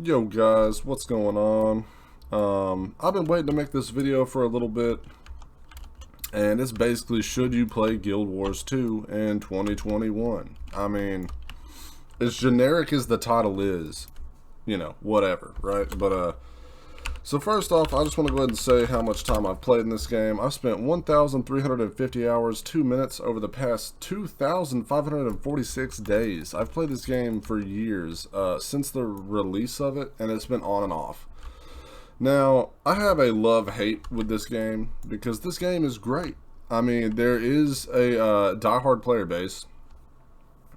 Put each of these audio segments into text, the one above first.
Yo guys, what's going on? I've been waiting to make this video for a little bit, and it's basically should you play Guild Wars 2 in 2021? I mean, as generic as the title is, you know, whatever, right? But so first off, I just want to go ahead and say how much time I've played in this game. I've spent 1,350 hours, 2 minutes over the past 2,546 days. I've played this game for years, since the release of it, and it's been on and off. Now, I have a love-hate with this game, because this game is great. I mean, there is a die-hard player base,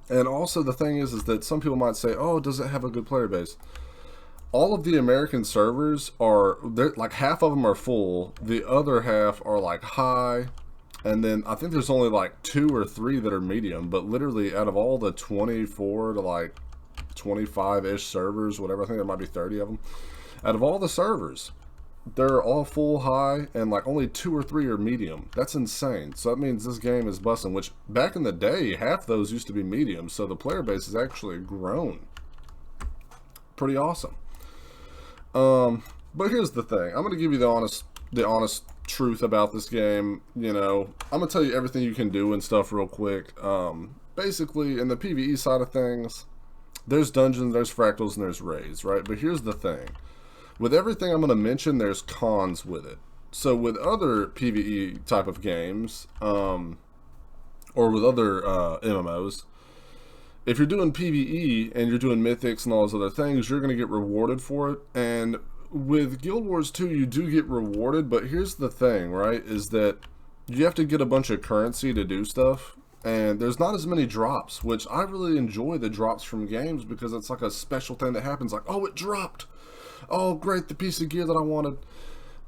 and also the thing is that some people might say, oh, does it have a good player base? All of the American servers are, like half of them are full, the other half are like high, and then I think there's only like 2 or 3 that are medium, but literally out of all the 24 to like 25-ish servers, whatever, I think there might be 30 of them, out of all the servers, they're all full high, and like only 2 or 3 are medium. That's insane. So that means this game is busting, which back in the day, half those used to be medium, so the player base has actually grown. Pretty awesome. But here's the thing. I'm gonna give you the honest truth about this game. You know, I'm gonna tell you everything you can do and stuff real quick. Basically, in the PvE side of things, there's dungeons, there's fractals, and there's raids, right? But here's the thing. With everything I'm gonna mention, there's cons with it. So with other PvE type of games, or with other MMOs, if you're doing PvE and you're doing mythics and all those other things, you're going to get rewarded for it. And with Guild Wars 2, you do get rewarded, but here's the thing, right, is that you have to get a bunch of currency to do stuff, and there's not as many drops, which I really enjoy the drops from games because it's like a special thing that happens, like, oh, it dropped. Oh, great, the piece of gear that I wanted.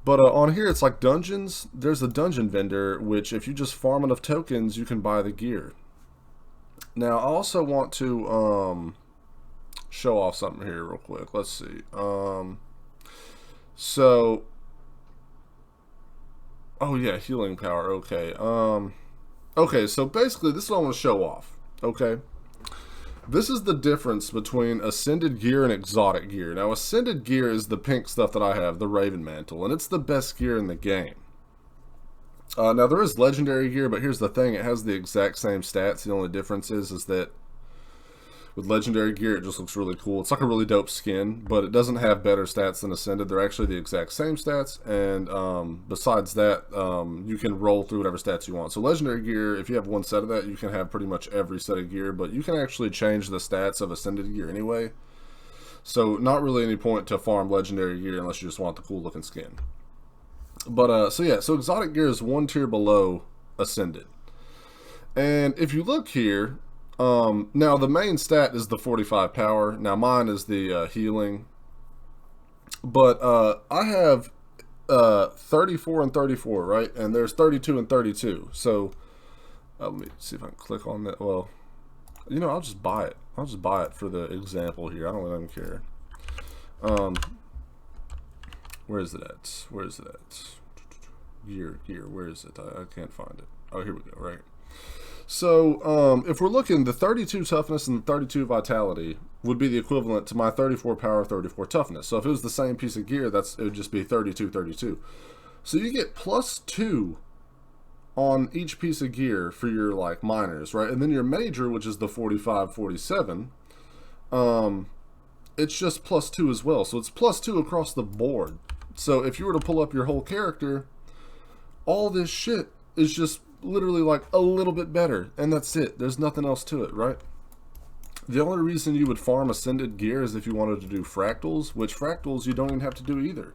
But on here, it's like dungeons. There's a dungeon vendor, which if you just farm enough tokens, you can buy the gear. Now, I also want to show off something here real quick. Let's see. Oh yeah, healing power. Okay. Okay, so basically, this is what I want to show off. Okay. This is the difference between Ascended gear and Exotic gear. Now, Ascended gear is the pink stuff that I have, the Raven Mantle, and it's the best gear in the game. Now, there is legendary gear, but here's the thing. It has the exact same stats. The only difference is that with legendary gear, it just looks really cool. It's like a really dope skin, but it doesn't have better stats than Ascended. They're actually the exact same stats, and besides that, you can roll through whatever stats you want. So legendary gear, if you have one set of that, you can have pretty much every set of gear, but you can actually change the stats of Ascended gear anyway. So not really any point to farm legendary gear unless you just want the cool looking skin. But, so yeah, so Exotic gear is 1 tier below Ascended. And if you look here, now the main stat is the 45 power. Now mine is the healing. But I have 34 and 34, right? And there's 32 and 32. So, let me see if I can click on that. Well, you know, I'll just buy it. I'll just buy it for the example here. I don't even care. Where is it at? Where is it at? Gear, where is it? I can't find it. Oh, here we go, right. So, if we're looking, the 32 toughness and the 32 vitality would be the equivalent to my 34 power, 34 toughness. So if it was the same piece of gear, it would just be 32, 32. So you get +2 on each piece of gear for your, like, minors, right? And then your major, which is the 45, 47, it's just +2 as well. So it's +2 across the board. So if you were to pull up your whole character, all this shit is just literally like a little bit better, and that's it. There's nothing else to it, right? The only reason you would farm Ascended gear is if you wanted to do fractals, which fractals you don't even have to do either.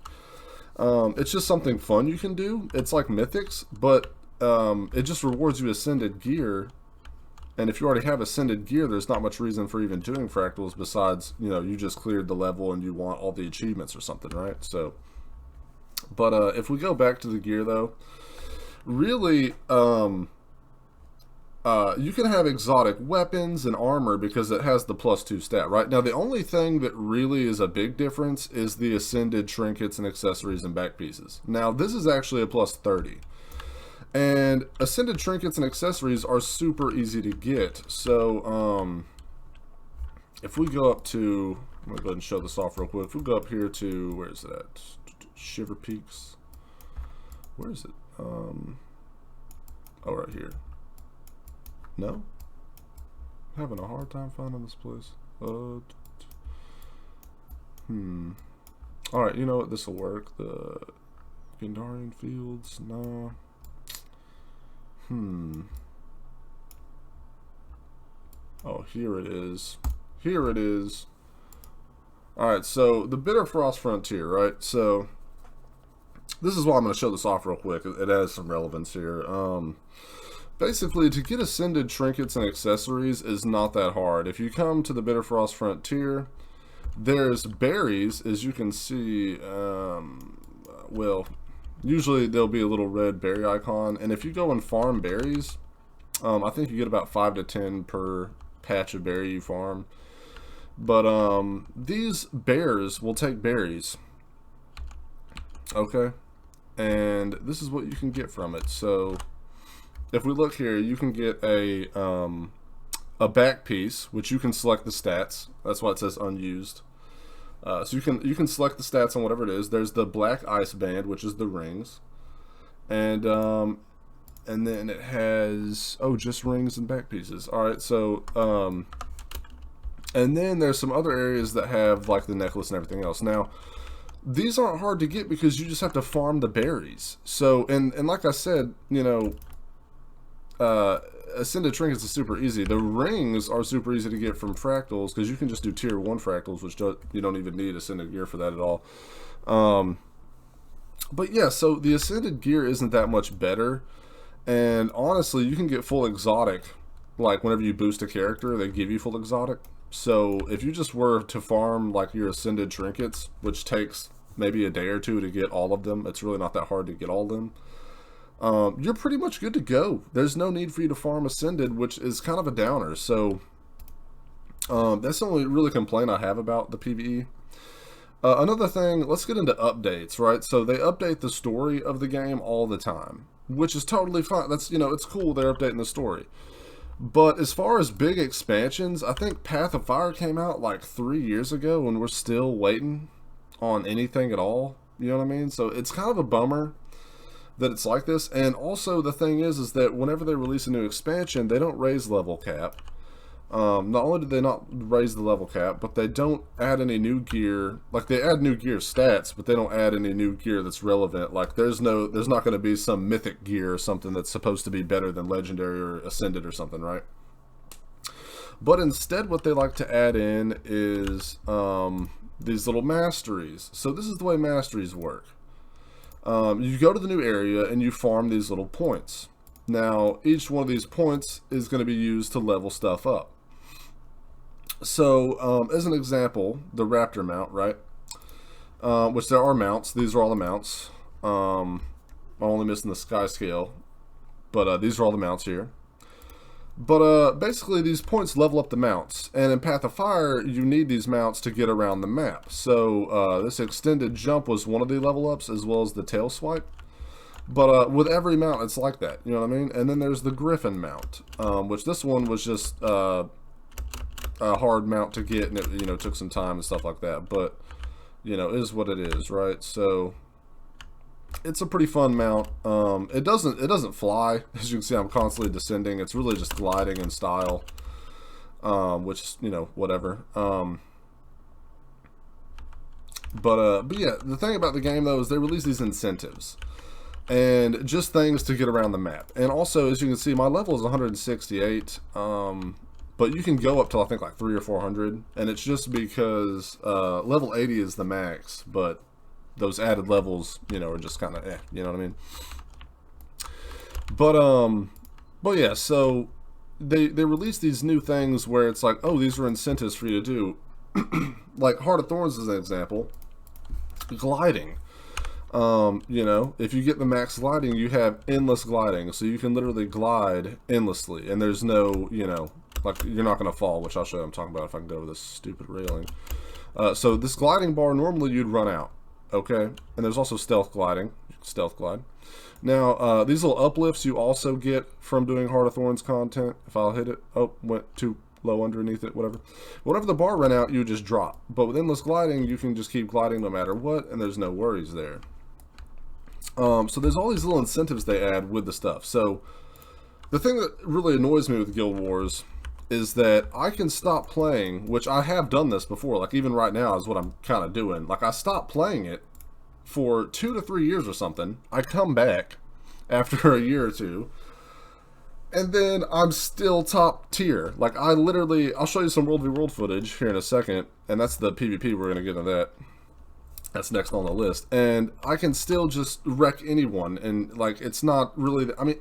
It's just something fun you can do. It's like mythics, but it just rewards you Ascended gear. And if you already have Ascended gear, there's not much reason for even doing fractals besides, you know, you just cleared the level and you want all the achievements or something, right? So, but if we go back to the gear though, really, you can have exotic weapons and armor because it has the +2 stat, right? Now, the only thing that really is a big difference is the Ascended trinkets and accessories and back pieces. Now, this is actually a +30. And Ascended trinkets and accessories are super easy to get. So, if we go up to, I'm going to go ahead and show this off real quick. If we go up here to, where is it at? Shiver Peaks. Where is it? Oh, right here. No? I'm having a hard time finding this place. Alright, you know what? This will work. The Gandarian Fields? No. Oh, here it is. Here it is. Alright, so the Bitterfrost Frontier, right? So, this is why I'm going to show this off real quick. It has some relevance here. Basically, to get ascended trinkets and accessories is not that hard. If you come to the Bitterfrost Frontier, there's berries, as you can see. Well, usually there'll be a little red berry icon, and if you go and farm berries, I think you get about 5 to 10 per patch of berry you farm. But these bears will take berries, okay, and this is what you can get from it. So if we look here, you can get a back piece, which you can select the stats. That's why it says unused. So you can select the stats on whatever it is. There's the black ice band, which is the rings, and then it has, oh, just rings and back pieces. All right, so and then there's some other areas that have like the necklace and everything else. Now, these aren't hard to get because you just have to farm the berries. So, and like I said, you know, ascended trinkets is super easy. The rings are super easy to get from fractals because you can just do tier 1 fractals, which you don't even need ascended gear for that at all. But yeah, so the ascended gear isn't that much better, and honestly, you can get full exotic. Like whenever you boost a character, they give you full exotic. So if you just were to farm like your ascended trinkets, which takes maybe a day or two to get all of them, it's really not that hard to get all of them. You're pretty much good to go. There's no need for you to farm ascended, which is kind of a downer. So that's the only really complaint I have about the PvE. Another thing, let's get into updates, right? So they update the story of the game all the time, which is totally fine. That's, you know, it's cool they're updating the story. But as far as big expansions, I think Path of Fire came out like 3 years ago and we're still waiting on anything at all. You know what I mean? So it's kind of a bummer that it's like this. And also the thing is that whenever they release a new expansion, they don't raise level cap. Not only do they not raise the level cap, but they don't add any new gear. Like, they add new gear stats, but they don't add any new gear that's relevant. Like, there's not going to be some mythic gear or something that's supposed to be better than legendary or ascended or something, right? But instead what they like to add in is these little masteries. So this is the way masteries work. You go to the new area and you farm these little points. Now, each one of these points is going to be used to level stuff up. So, as an example, the Raptor mount, right? Which there are mounts. These are all the mounts. I'm only missing the sky scale. But these are all the mounts here. But basically, these points level up the mounts. And in Path of Fire, you need these mounts to get around the map. So, this extended jump was one of the level ups, as well as the tail swipe. But with every mount, it's like that. You know what I mean? And then there's the Griffin Mount, which this one was just a hard mount to get, and it, you know, took some time and stuff like that. But, you know, it is what it is, right? So it's a pretty fun mount. It doesn't fly. As you can see, I'm constantly descending. It's really just gliding in style, which is, you know, whatever. But yeah, the thing about the game though is they release these incentives. And just things to get around the map. And also, as you can see, my level is 168. But you can go up to, I think, like 300 or 400. And it's just because level 80 is the max. But those added levels, you know, are just kind of you know what I mean? But yeah, so they release these new things where it's like, oh, these are incentives for you to do. Like Heart of Thorns is an example. Gliding. You know, if you get the max gliding, you have endless gliding, so you can literally glide endlessly, and there's no, you know, like, you're not going to fall, which I'll show you what I'm talking about if I can go over this stupid railing. So this gliding bar, normally you'd run out, okay? And there's also stealth gliding, stealth glide. Now, these little uplifts you also get from doing Heart of Thorns content. If I'll hit it, oh, went too low underneath it, whatever. Whenever the bar ran out, you just drop. But with endless gliding, you can just keep gliding no matter what, and there's no worries there. So there's all these little incentives they add with the stuff. So the thing that really annoys me with Guild Wars is that I can stop playing, which I have done this before, like even right now is what I'm kind of doing. Like I stopped playing it for 2 to 3 years or something. I come back after a year or two, and then I'm still top tier. Like I literally, I'll show you some World v World footage here in a second, and that's the PvP, we're going to get into that. That's next on the list. And I can still just wreck anyone, and like it's not really, I mean,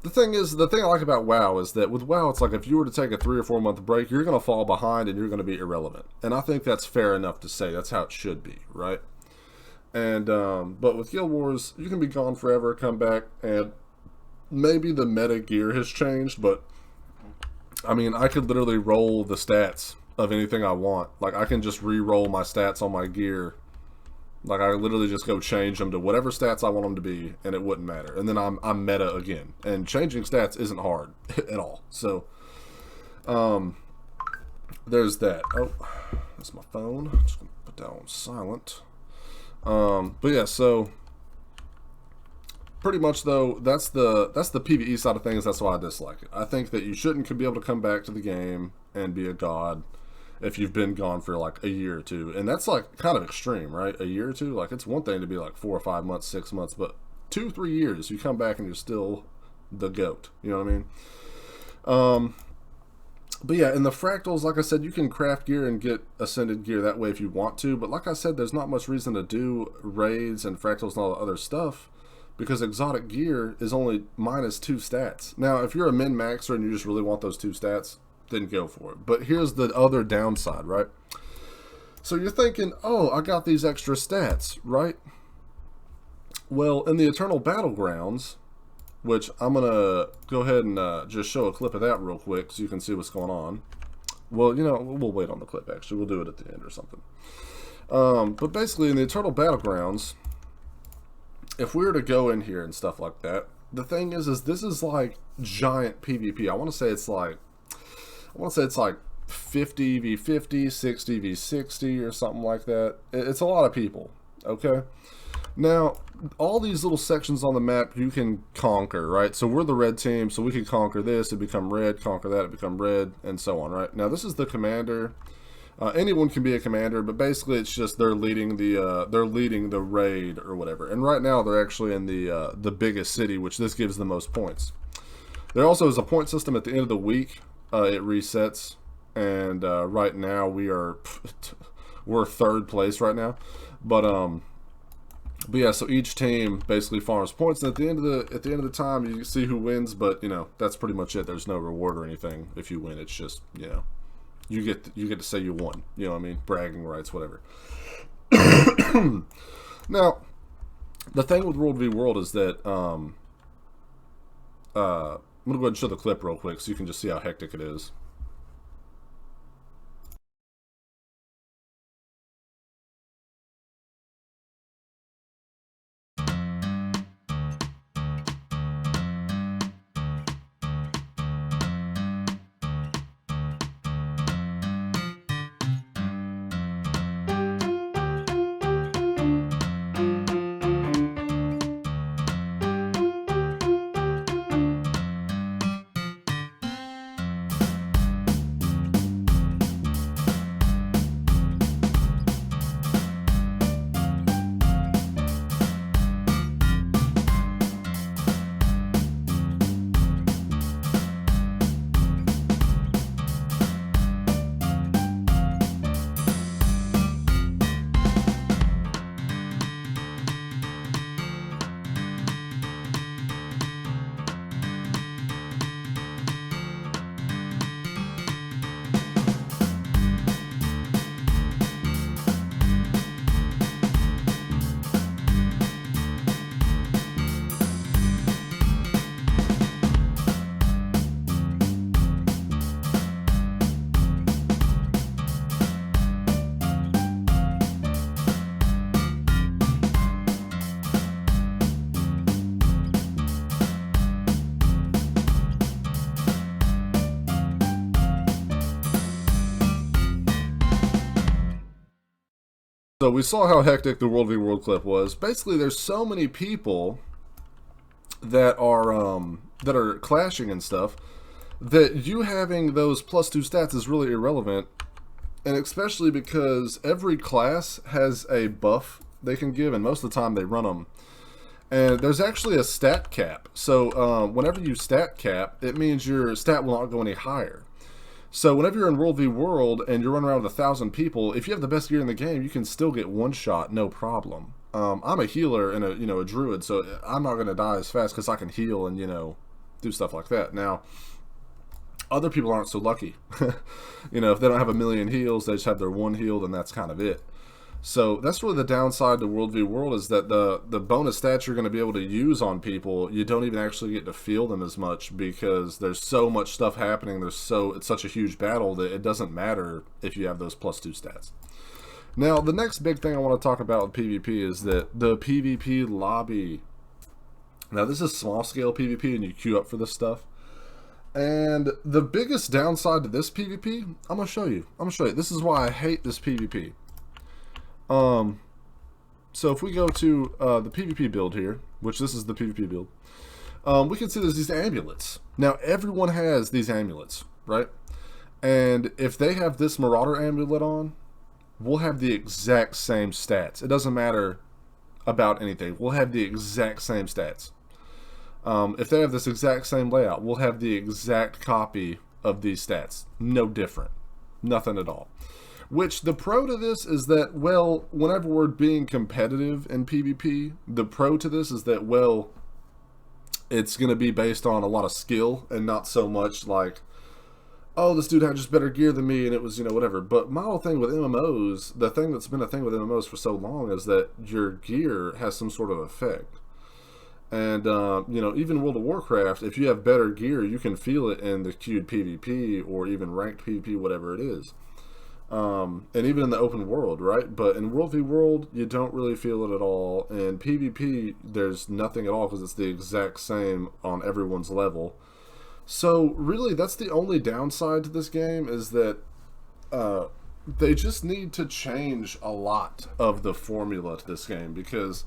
the thing I like about WoW is that with WoW, it's like if you were to take a 3 or 4 month break, you're going to fall behind and you're going to be irrelevant. And I think that's fair enough to say. That's how it should be, right? And but with Guild Wars, you can be gone forever, come back, and maybe the meta gear has changed, but I mean, I could literally roll the stats of anything I want. Like I can just re-roll my stats on my gear. Like I literally just go change them to whatever stats I want them to be, and it wouldn't matter. And then I'm meta again. And changing stats isn't hard at all. So, there's that. Oh, that's my phone. I'm just gonna put that on silent. But yeah, so pretty much though, that's the PvE side of things. That's why I dislike it. I think that you shouldn't be able to come back to the game and be a god if you've been gone for like a year or two. And that's like kind of extreme, right? A year or two, like it's one thing to be like 4 or 5 months, 6 months, but 2, 3 years, you come back and you're still the GOAT. You know what I mean? But yeah, in the fractals, like I said, you can craft gear and get ascended gear that way if you want to. But like I said, there's not much reason to do raids and fractals and all the other stuff, because exotic gear is only -2 stats. Now, if you're a min-maxer and you just really want those 2 stats, then go for it. But here's the other downside, right? So you're thinking, oh, I got these extra stats, right? Well, in the Eternal Battlegrounds, which I'm going to go ahead and just show a clip of that real quick so you can see what's going on. Well, you know, we'll wait on the clip, actually. We'll do it at the end or something. But basically, in the Eternal Battlegrounds, if we were to go in here and stuff like that, the thing is this is like giant PvP. I want to say it's like 50 v 50, 60 v 60 or something like that. It's a lot of people, okay? Now, all these little sections on the map you can conquer, right? So we're the red team, so we can conquer this, it become red, conquer that, it become red, and so on, right? Now, this is the commander. Anyone can be a commander, but basically it's just they're leading the raid or whatever. And right now they're actually in the biggest city, which this gives the most points. There also is a point system at the end of the week. It resets, and right now we're 3rd place right now. But yeah, so each team basically farms points, and at the end of the time you see who wins. But you know, that's pretty much it. There's no reward or anything if you win. It's just, you know, you get to say you won. You know what I mean? Bragging rights, whatever. Now, the thing with World v World is that I'm gonna go ahead and show the clip real quick so you can just see how hectic it is. So we saw how hectic the World v World clip was. Basically, there's so many people that are clashing and stuff that you having those +2 stats is really irrelevant, and especially because every class has a buff they can give, and most of the time they run them. And there's actually a stat cap. So whenever you stat cap, it means your stat will not go any higher. So whenever you're in World v World and you're running around with 1,000 people, if you have the best gear in the game, you can still get one shot, no problem. I'm a healer and a druid, so I'm not going to die as fast because I can heal and do stuff like that. Now, other people aren't so lucky. If they don't have a million heals, they just have their one healed, and that's kind of it. So that's really the downside to World v World, is that the bonus stats you're going to be able to use on people, you don't even actually get to feel them as much because there's so much stuff happening. It's such a huge battle that it doesn't matter if you have those +2 stats. Now, the next big thing I want to talk about with PvP is that the PvP lobby. Now, this is small scale PvP, and you queue up for this stuff. And the biggest downside to this PvP, I'm going to show you. This is why I hate this PvP. So if we go to the PvP build here, which this is the PvP build, we can see there's these amulets. Now, everyone has these amulets, right? And if they have this Marauder amulet on, we'll have the exact same stats. It doesn't matter about anything. We'll have the exact same stats. If they have this exact same layout, we'll have the exact copy of these stats. No different. Nothing at all. Which, the pro to this is that, well, whenever we're being competitive in PvP, the pro to this is that, well, it's going to be based on a lot of skill and not so much like, oh, this dude had just better gear than me and it was, whatever. But my whole thing with MMOs, the thing that's been a thing with MMOs for so long is that your gear has some sort of effect. And, even World of Warcraft, if you have better gear, you can feel it in the queued PvP or even ranked PvP, whatever it is. And even in the open world, right? But in World v World, you don't really feel it at all. In PvP, there's nothing at all because it's the exact same on everyone's level. So really, that's the only downside to this game, is that they just need to change a lot of the formula to this game, because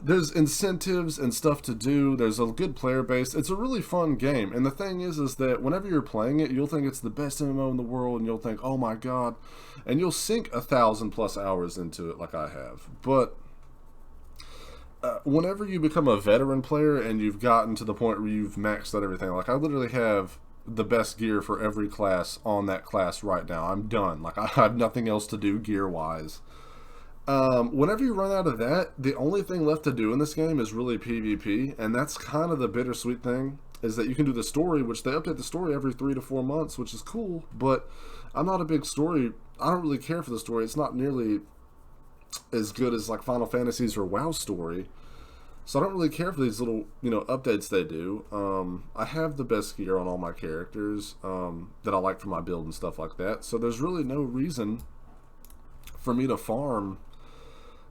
there's incentives and stuff to do. There's a good player base. It's a really fun game. And the thing is that whenever you're playing it, you'll think it's the best MMO in the world, and you'll think, oh my god, and you'll sink 1,000+ hours into it like I have. But whenever you become a veteran player and you've gotten to the point where you've maxed out everything, like I literally have the best gear for every class on that class right now. I'm done. Like I have nothing else to do gear-wise. Whenever you run out of that, the only thing left to do in this game is really PvP, and that's kind of the bittersweet thing, is that you can do the story, which they update the story every 3 to 4 months, which is cool, but I'm not a big story. I don't really care for the story. It's not nearly as good as like Final Fantasies or WoW story, so I don't really care for these little, updates they do. I have the best gear on all my characters that I like for my build and stuff like that, so there's really no reason for me to farm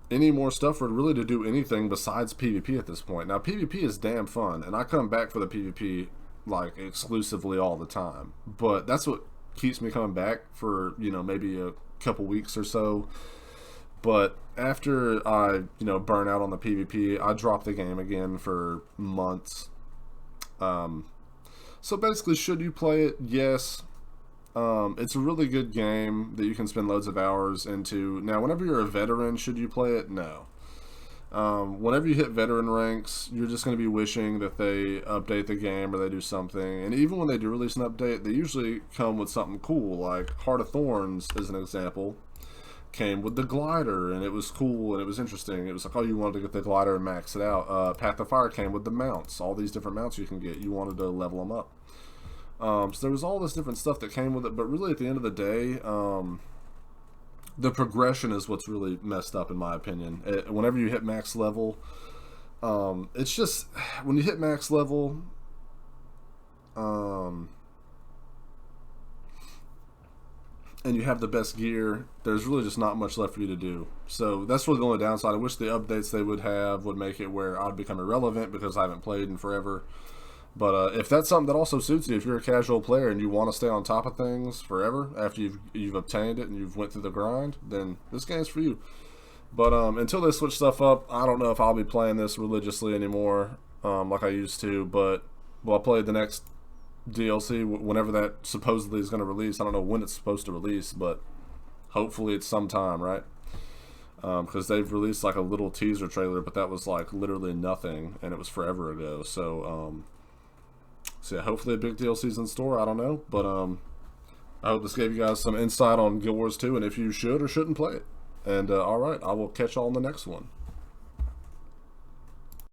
any more stuff or really to do anything besides PvP at this point. Now, PvP is damn fun, and I come back for the PvP like exclusively all the time, but that's what keeps me coming back for maybe a couple weeks or so. But after I burn out on the PvP, I drop the game again for months. So basically, should you play it? Yes. It's a really good game that you can spend loads of hours into. Now, whenever you're a veteran, should you play it? No. Whenever you hit veteran ranks, you're just going to be wishing that they update the game or they do something. And even when they do release an update, they usually come with something cool. Like Heart of Thorns, as an example, came with the glider, and it was cool and it was interesting. It was like, oh, you wanted to get the glider and max it out. Path of Fire came with the mounts. All these different mounts you can get. You wanted to level them up. So there was all this different stuff that came with it, but really at the end of the day, the progression is what's really messed up in my opinion. Whenever you hit max level, it's just, when you hit max level, and you have the best gear, there's really just not much left for you to do. So that's really the only downside. I wish the updates they would have would make it where I'd become irrelevant because I haven't played in forever. But if that's something that also suits you, if you're a casual player and you want to stay on top of things forever after you've obtained it and you've went through the grind, then this game's for you. But until they switch stuff up, I don't know if I'll be playing this religiously anymore, like I used to. But I'll play the next DLC whenever that supposedly is going to release. I don't know when it's supposed to release, but hopefully it's sometime, right? Because they've released like a little teaser trailer, but that was like literally nothing, and it was forever ago. So yeah, hopefully a big DLC's in store. I don't know, but I hope this gave you guys some insight on Guild Wars 2 and if you should or shouldn't play it. And alright, I will catch y'all in the next one.